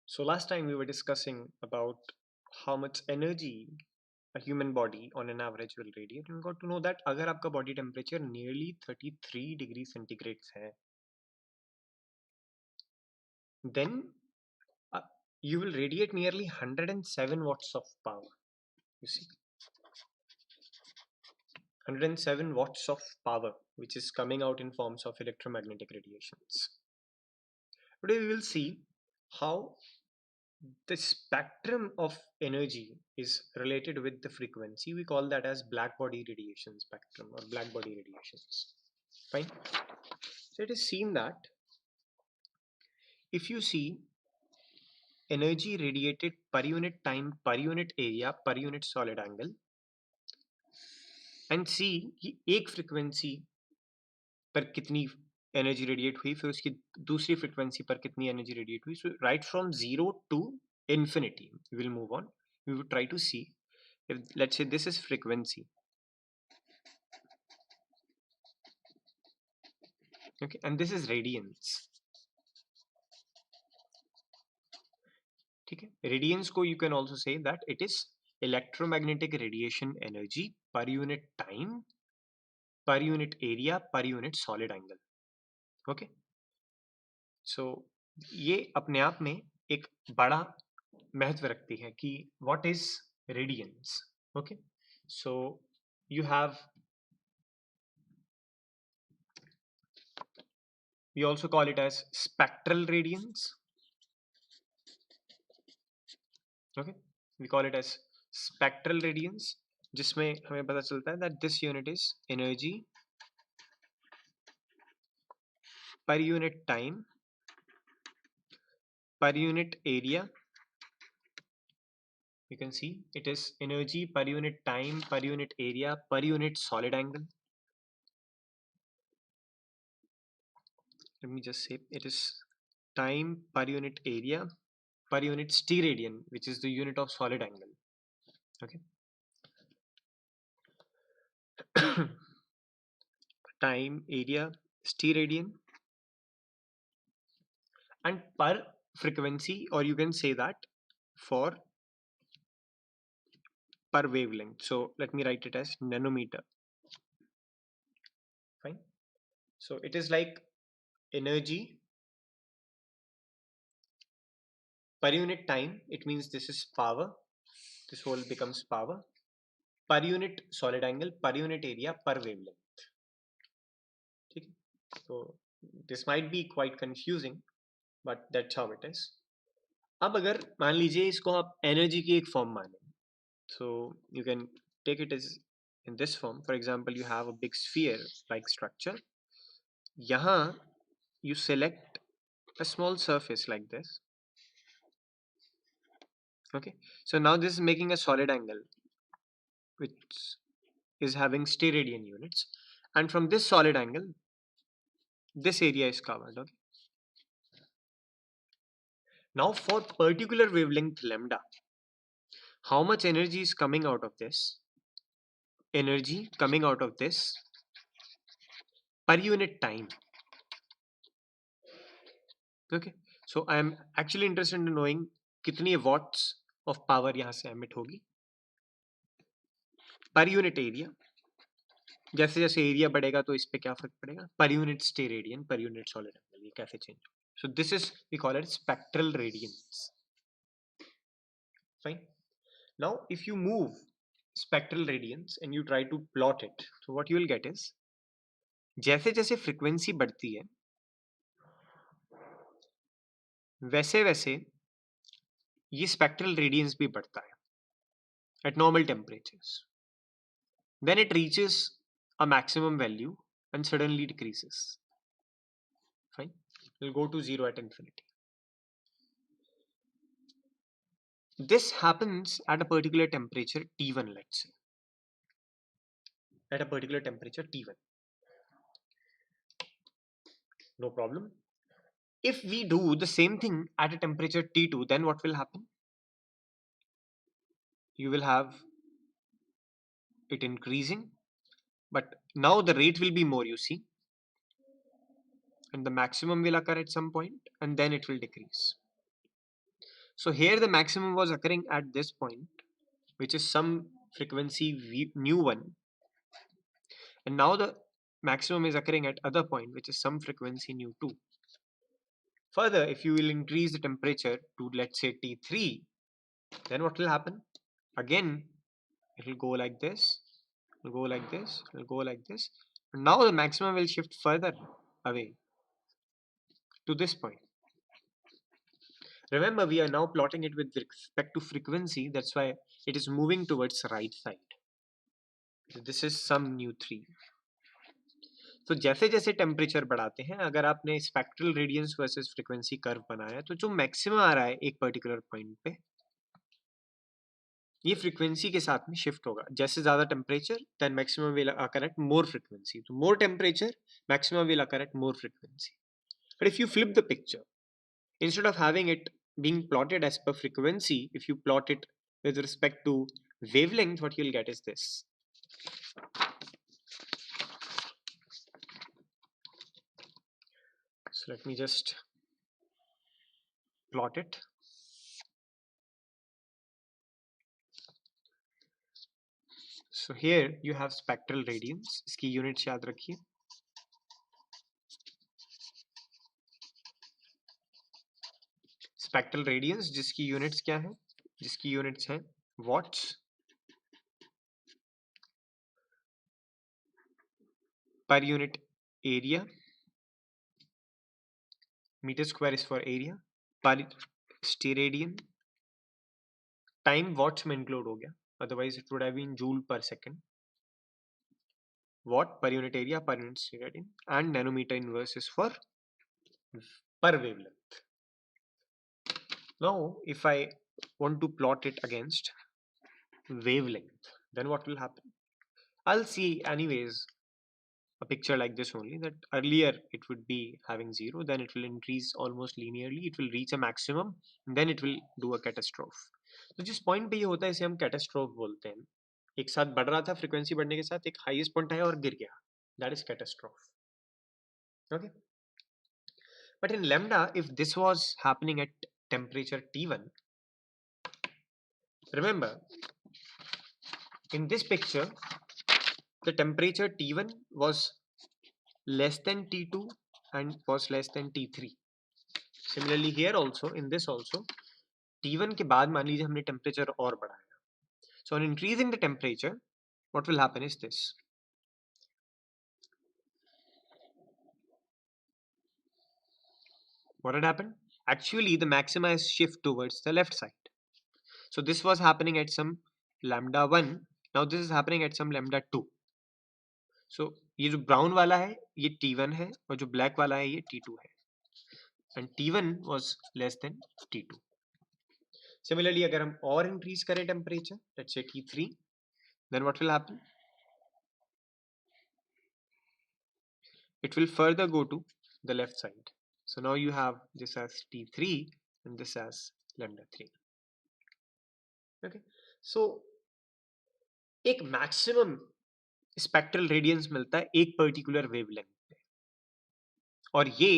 So last time we were discussing about how much energy a human body on an average will radiate, and we got to know that अगर आपका body temperature nearly 33 degrees centigrade है, then uh, you will radiate nearly 107 watts of power. You see, 107 watts of power, which is coming out in forms of electromagnetic radiations. Today we will see how the spectrum of energy is related with the frequency. We call that as black body radiation spectrum or black body radiations. Fine. So it is seen that if you see energy radiated per unit time, per unit area, per unit solid angle, and see कि एक frequency पर कितनी energy radiate हुई, फिर उसकी दूसरी frequency पर कितनी energy radiate हुई. So right from 0 to infinity, we will move on. We will try to see if, let's say, this is frequency. Okay, and this is radiance. ठीक है, radiance को you can also say that it is electromagnetic radiation energy per unit time, per unit area, per unit solid angle. Okay, so ये अपने आप में एक बड़ा महत्व रखती है कि what is radiance. Okay, so you have, we also call it as spectral radiance. Okay, we call it as spectral radiance, जिसमें हमें पता चलता है that this unit is energy per unit time, per unit area. You can see it is energy per unit time, per unit area, per unit solid angle. Let me just say it is time per unit area, per unit steradian, which is the unit of solid angle. Okay. Time, area, steradian, and per frequency, or you can say that for per wavelength. So let me write it as nanometer. Fine. So it is like energy per unit time. It means this is power. This whole becomes power. Per unit solid angle, per unit area, per wavelength. ठीक है? So this might be quite confusing, but that's how it is. अब अगर मान लीजिए इसको आप energy की एक फॉर्म माने, so you can take it as in this form. For example, you have a big sphere like structure. यहाँ you select a small surface like this. Okay, so now this is making a solid angle which is having steradian units, and from this solid angle this area is covered. Okay, now for particular wavelength lambda, how much energy is coming out of this? Energy coming out of this per unit time. Okay, so I am actually interested in knowing कितनी watts of power यहाँ से emit होगी per unit area. जैसे जैसे area बढ़ेगा तो इस पे क्या फर्क पड़ेगा, per unit steradian, per unit solid angle, ये कैसे change. So this is, we call it spectral radiance. Fine. Now if you move spectral radiance and you try to plot it, so what you will get is जैसे जैसे frequency बढ़ती है वैसे वैसे ये spectral radiance भी बढ़ता है at normal temperatures. Then it reaches a maximum value and suddenly decreases. Fine, it will go to 0 at infinity. This happens at a particular temperature T1, let's say. At a particular temperature T1. No problem. If we do the same thing at a temperature T2, then what will happen? You will have it increasing, but now the rate will be more, you see, and the maximum will occur at some point and then it will decrease. So here the maximum was occurring at this point, which is some frequency nu 1, and now the maximum is occurring at other point, which is some frequency nu 2. Further, if you will increase the temperature to, let's say, T3, then what will happen? Again, it will go like this, it will go like this, it will go like this. And now the maximum will shift further away to this point. Remember, we are now plotting it with respect to frequency. That's why it is moving towards right side. So this is some nu 3. तो जैसे जैसे temperature बढ़ाते हैं, अगर आपने spectral radiance versus frequency curve बनाया, तो जो मैक्सिमम आ रहा है एक पर्टिकुलर पॉइंट पे, ये फ्रीक्वेंसी के साथ में शिफ्ट होगा. जैसे ज्यादा temperature, then maximum will occur at more frequency. तो more temperature, maximum will occur at more frequency. But if you flip the picture, instead of having it being plotted as per frequency, if you plot it with respect to wavelength, what you'll get is this. So let me just plot it. So here you have spectral radiance. इसकी units याद रखिए. Spectral radiance जिसकी units क्या है? जिसकी units हैं watts, per unit area, meter square is for area, per steradian, time watts में include हो गया, otherwise it would have been joule per second, watt per unit area per unit steradian, and nanometer inverse is for per wavelength. Now if I want to plot it against wavelength, then what will happen? I'll see anyways a picture like this only, that earlier it would be having 0, then it will increase almost linearly, it will reach a maximum, and then it will do a catastrophe. तो जिस point पे ये होता है इसे हम catastrophe बोलते हैं. एक साथ बढ़ रहा था, फ्रीक्वेंसी बढ़ने के साथ एक हाईएस्ट पॉइंट आया और गिर गया, that is catastrophe. Okay, but in lambda if this was happening at temperature T1, remember in this picture the temperature T1 was less than T2 and was less than T3. Similarly here also, in this also, T1 के बाद मान लीजिए हमने temperature और बढ़ाया. So on increasing the temperature, what will happen is this. What had happened? Actually the maxima is shift towards the left side. So this was happening at some lambda 1, now this is happening at some lambda 2. So ये जो brown वाला है ये T1 है और जो black वाला है ये T2 है, and T1 was less than T2. Similarly अगर हम और increase करें temperature, let's say T3, then what will happen? It will further go to the left side. So now you have this as T3 and this as lambda 3. Okay, so एक maximum spectral radiance मिलता है एक particular wavelength पे, और ये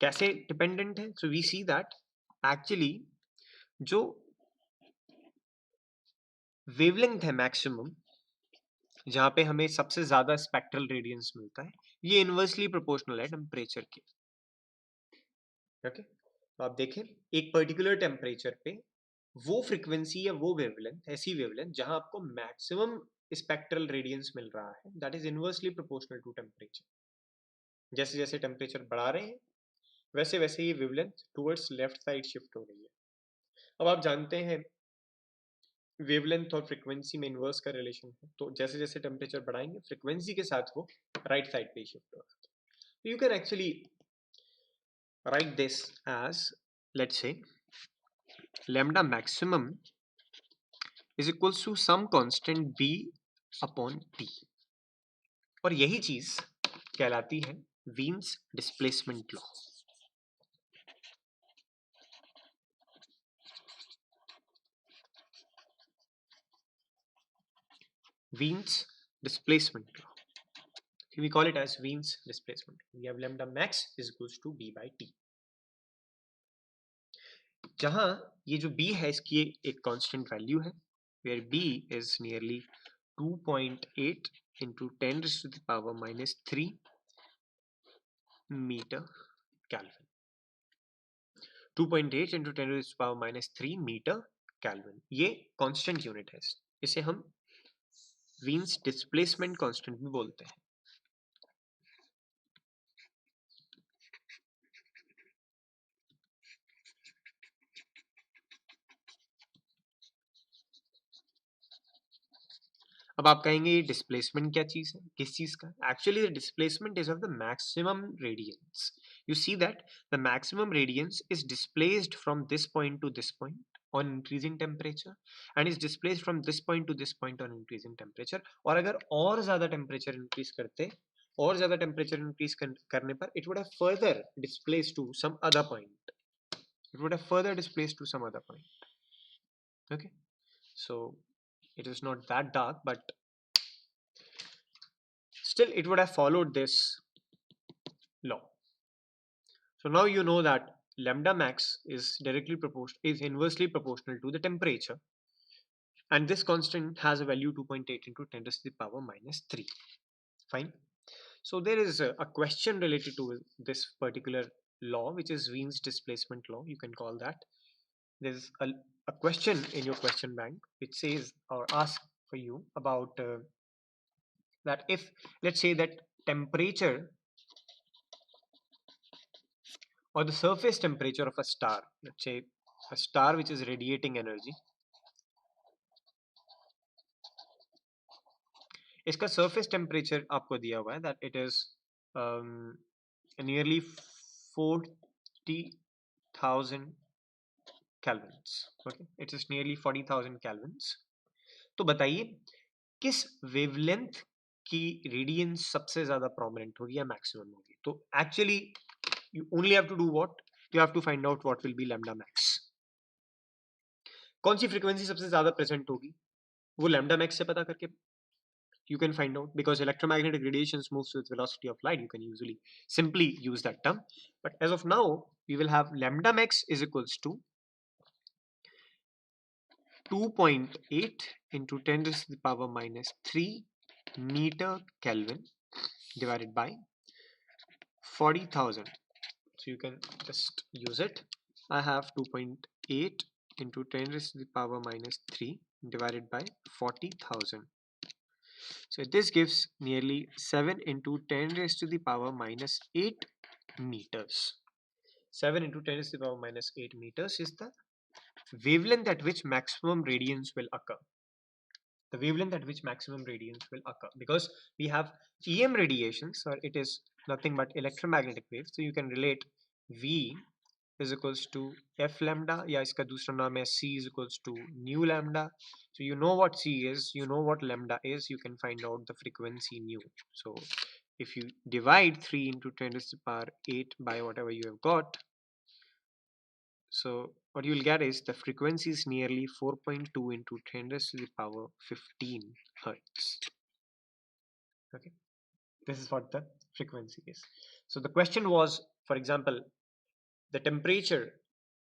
कैसे dependent है? So we see that actually जो wavelength है maximum, जहाँ पे हमें सबसे ज्यादा spectral radiance मिलता है, ये इनवर्सली प्रोपोर्शनल है टेम्परेचर के. ओके, तो आप देखें एक पर्टिकुलर टेम्परेचर पे वो फ्रीक्वेंसी या वो वेवलेंथ, ऐसी वेवलेंथ जहां आपको मैक्सिमम स्पेक्ट्रल रेडियंस मिल रहा है, that is inversely proportional to temperature. जैसे जैसे टेम्परेचर बढ़ा रहे हैं वैसे वैसे ये wavelength towards left side shift हो रही है. अब आप जानते हैं वेवलेंथ और फ्रीक्वेंसी में इनवर्स का रिलेशन है, तो जैसे जैसे टेम्परेचर बढ़ाएंगे फ्रीक्वेंसी के साथ वो राइट साइड पे शिफ्ट होगा. तो you can actually write this as, let's say, lambda maximum is equals to some constant b upon t, और यही चीज कहलाती है Wien's displacement law. Wien's displacement law. We call it as Wien's displacement. We have lambda max is equals to b by t. जहां ये जो b है इसकी एक कांस्टेंट वैल्यू है, where b is nearly 2.8 into 10 raised to the power minus 3 meter Kelvin. 2.8 into 10 raised to the power minus 3 meter Kelvin. ये constant unit है, इसे हम वीन्स डिस्प्लेसमेंट कांस्टेंट भी बोलते हैं। अब आप कहेंगे ये डिस्प्लेसमेंट क्या चीज है, किस चीज का? Actually the displacement is of the maximum radiance. You see that the maximum radiance is displaced from this point to this point on increasing temperature and is displaced from this point to this point on increasing temperature। और अगर और ज्यादा temperature increase करते, और ज्यादा temperature increase करने पर it would have further displaced to some other point, it would have further displaced to some other point। Okay, so it is not that dark, but still it would have followed this law। So now you know that lambda max is inversely proportional to the temperature, and this constant has a value 2.8 into 10 raised to the power minus 3. Fine. So there is a question related to this particular law, which is Wien's displacement law, you can call that. There's a question in your question bank which says or asks for you about that if, let's say, that temperature or the surface temperature of a star, let's say a star which is radiating energy, इसका surface temperature आपको दिया हुआ है that it is nearly 40,000 kelvins। Okay, it is nearly 40,000 kelvins। तो बताइए किस wavelength की radiance सबसे ज्यादा प्रोमिनेंट होगी या मैक्सिमम होगी? तो actually you only have to do what? You have to find out what will be lambda max। कौन सी फ्रीक्वेंसी सबसे ज्यादा प्रेजेंट होगी वो lambda max से पता करके you can find out, because electromagnetic radiations moves with velocity of light, you can usually simply use that term। But as of now we will have lambda max is equals to 2.8 into 10 raised to the power minus 3 meter Kelvin divided by 40,000। So you can just use it। I have 2.8 into 10 raised to the power minus 3 divided by 40,000। So this gives nearly 7 into 10 raised to the power minus 8 meters। 7 into 10 raised to the power minus 8 meters is the wavelength at which maximum radiance will occur। The wavelength at which maximum radiance will occur, because we have EM radiations, or it is nothing but electromagnetic waves। So you can relate V is equals to f lambda, या इसका दूसरा नाम है C is equals to nu lambda। So you know what C is, you know what lambda is, you can find out the frequency nu। So if you divide 3 into 10 to the power 8 by whatever you have got, so what you will get is the frequency is nearly 4.2 into 10 raised to the power 15 hertz। Okay, this is what the frequency is। So the question was, for example, the temperature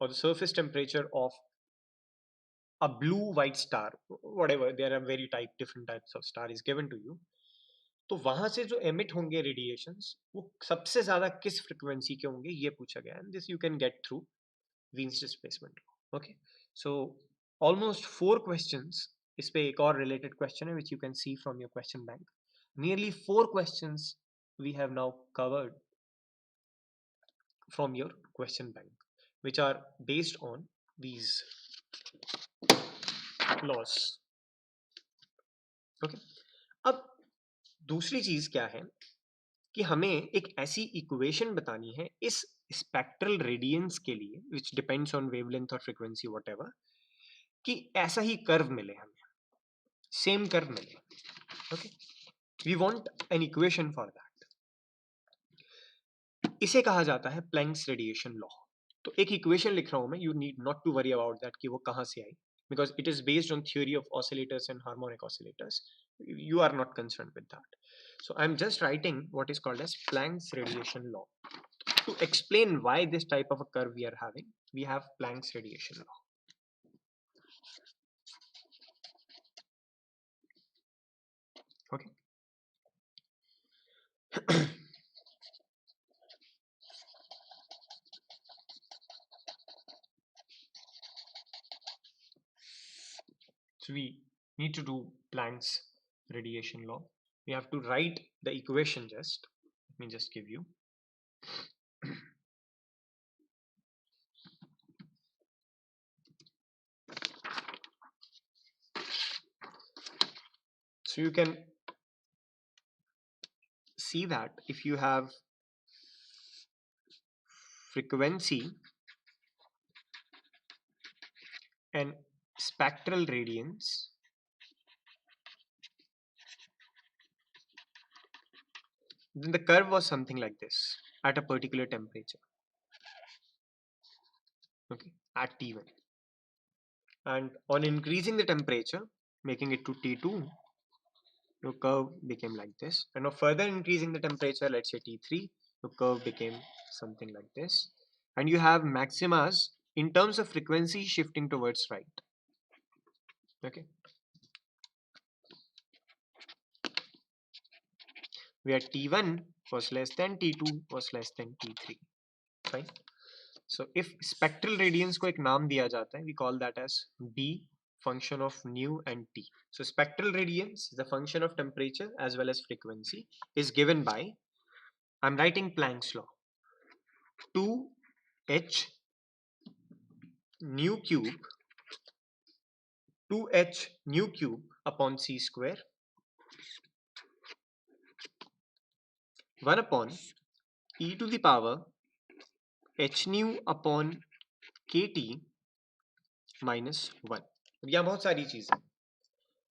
or the surface temperature of a blue white star, whatever, there are very different types of star is given to you। तो वहां से जो emit होंगे radiations वो सबसे ज्यादा किस frequency के होंगे ये पूछा गया है। This you can get through Wien's displacement law। Okay, so almost 4 questions। इस पे एक और related question है which you can see from your question bank। Nearly 4 questions we have now covered from your question bank which are based on these laws। Okay, अब दूसरी चीज क्या है कि हमें एक ऐसी इक्वेशन बतानी है इस स्पेक्ट्रल रेडियंस के लिए which depends on wavelength और frequency whatever, कि ऐसा ही कर्व मिले, हमें सेम कर्व मिले। Okay, we want an equation for that. इसे कहा जाता है प्लैंक्स रेडिएशन लॉ। तो एक इक्वेशन लिख रहा हूं मैं, you need not to worry about that कि वो कहां से आई, because it is based on theory of oscillators and harmonic oscillators। You are not concerned with that। So I'm just writing what is called as Planck's radiation law। to explain why this type of a curve we are having, we have Planck's radiation law. Okay. So we need to do Planck's radiation law. We have to write the equation just. Let me just give you. So you can see that if you have frequency and spectral radiance, then the curve was something like this at a particular temperature, okay, at T1. And on increasing the temperature, making it to T2, your curve became like this. And on further increasing the temperature, let's say T3, your curve became something like this. And you have maximas in terms of frequency shifting towards right. Okay. Where T1 was less than T2 was less than T3. Fine. So if spectral radiance को एक नाम दिया जाता है, we call that as B function of nu and T. So spectral radiance, the function of temperature as well as frequency, is given by, I'm writing Planck's law, 2h nu cube 2h nu cube upon c square 1 upon e to the power h nu upon kt minus 1. यहाँ बहुत सारी चीजें.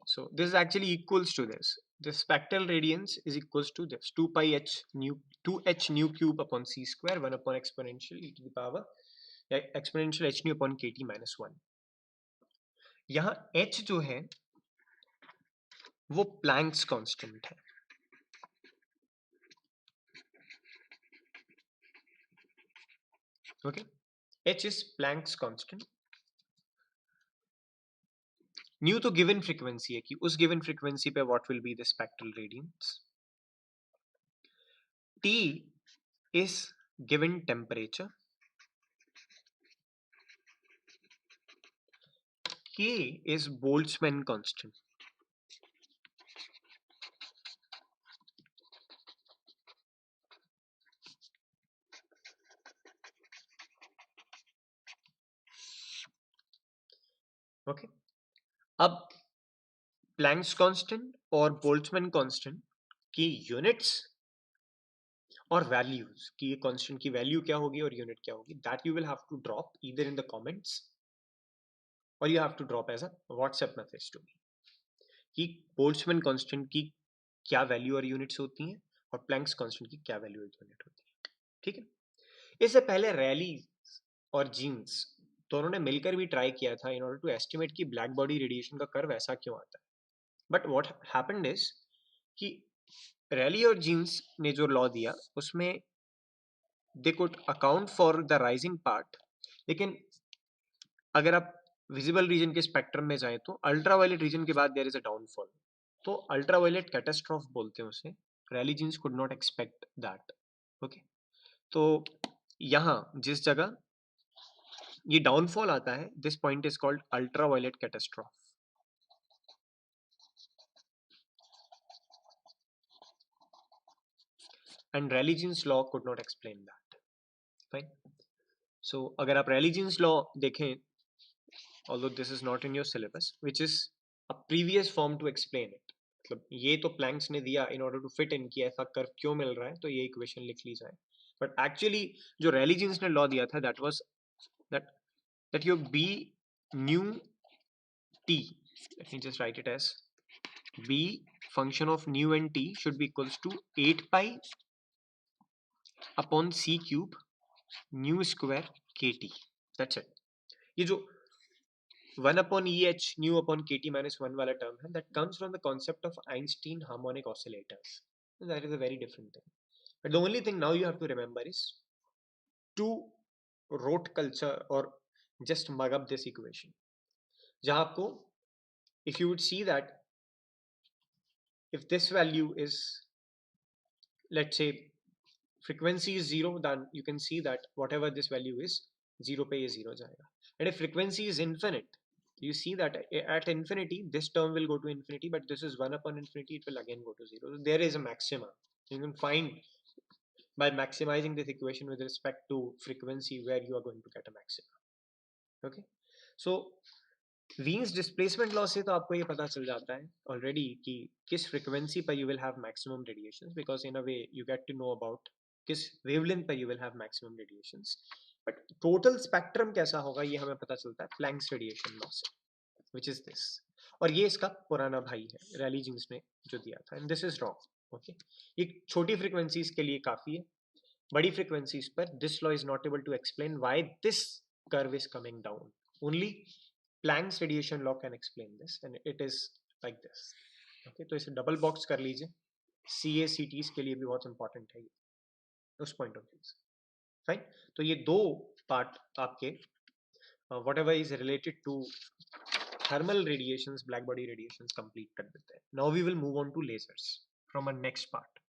So this is actually equals to this. The spectral radiance is equals to this 2 pi h nu 2h nu cube upon c square 1 upon exponential e to the power exponential h nu upon kt minus 1. यहाँ h जो है वो Planck's constant है. Okay, h is Planck's constant. Nu तो given frequency है कि उस given frequency पे what will be the spectral radiance. T is given temperature. K is Boltzmann constant. Okay. अब Planck's constant और Boltzmann constant की units और values कि ये constant की value क्या होगी और unit क्या होगी, that you will have to drop either in the comments or you have to drop as a WhatsApp message to me कि Boltzmann constant की क्या value और units होती हैं और Planck's constant की क्या value और unit होती है. ठीक है. इससे पहले रैली और जीन्स दोनों ने मिलकर भी ट्राई किया था इन ऑर्डर टू एस्टिमेट कि ब्लैक बॉडी रेडिएशन का कर्व ऐसा क्यों आता है. बट व्हाट हैपेंड इज कि रैली और जीन्स ने जो लॉ दिया उसमें they could account for the rising part, लेकिन अगर आप विजिबल रीजन के स्पेक्ट्रम में जाएं तो अल्ट्रावायलेट रीजन के बाद देयर इज अ डाउनफॉल. तो अल्ट्रावायलेट कैटास्ट्रॉफ बोलते हैं उसे. Rayleigh Jeans could not expect that. Okay, तो यहाँ जिस जगह ये डाउनफॉल आता है, this point is called ultraviolet catastrophe. And Rayleigh Jeans law could not explain that. Fine. So अगर आप रैली जीन्स लॉ देखें, although this is not in your syllabus, which is a previous form to explain it. मतलब ये तो planks ने दिया in order to fit in कि ऐसा कर्व क्यों मिल रहा है, तो ये इक्वेशन लिख ली जाए. बट एक्चुअली जो रैली जीन्स ने लॉ दिया था, that was that your b nu t, let me just write it as b function of nu and t should be equals to 8 pi upon c cube nu square kt. That's it. ये जो 1 upon EH nu upon KT minus 1 वाला term है, that comes from the concept of Einstein harmonic oscillators. That is a very different thing. But the only thing now you have to remember is to rote culture और just mug up this equation, जहां आपको if you would see that if this value is, let's say, frequency is 0, then you can see that whatever this value is 0 पे ये 0 जाएगा. And if frequency is infinite, you see that at infinity this term will go to infinity, but this is 1 upon infinity, it will again go to 0. So there is a maxima you can find by maximizing this equation with respect to frequency, where you are going to get a maxima. Okay, so Wien's displacement law से तो आपको ये पता चल जाता है already कि किस फ्रीक्वेंसी पर you will have maximum radiations, because in a way you get to know about किस वेवलेंथ पर you will have maximum radiations. But total spectrum कैसा होगा ये हमें पता चलता है प्लैंक्स रेडिएशन लॉ से, विच इज दिस. और ये इसका पुराना भाई है रैली जीन्स ने जो दिया था, and this is wrong. Okay, ये छोटी फ्रीक्वेंसीज के लिए काफी है, बड़ी फ्रीक्वेंसीज पर this law is not able to explain why this curve is coming down. Only Planck's radiation law can explain this, and it is like this. Okay, तो इसे डबल बॉक्स कर लीजिए. CACTs के लिए भी बहुत इंपॉर्टेंट है ये उस पॉइंट ऑफ व्यू से. फाइन, तो ये दो पार्ट आपके whatever is related to thermal radiations, black body radiations, complete कर देते हैं. Now we will move on to lasers from our next part.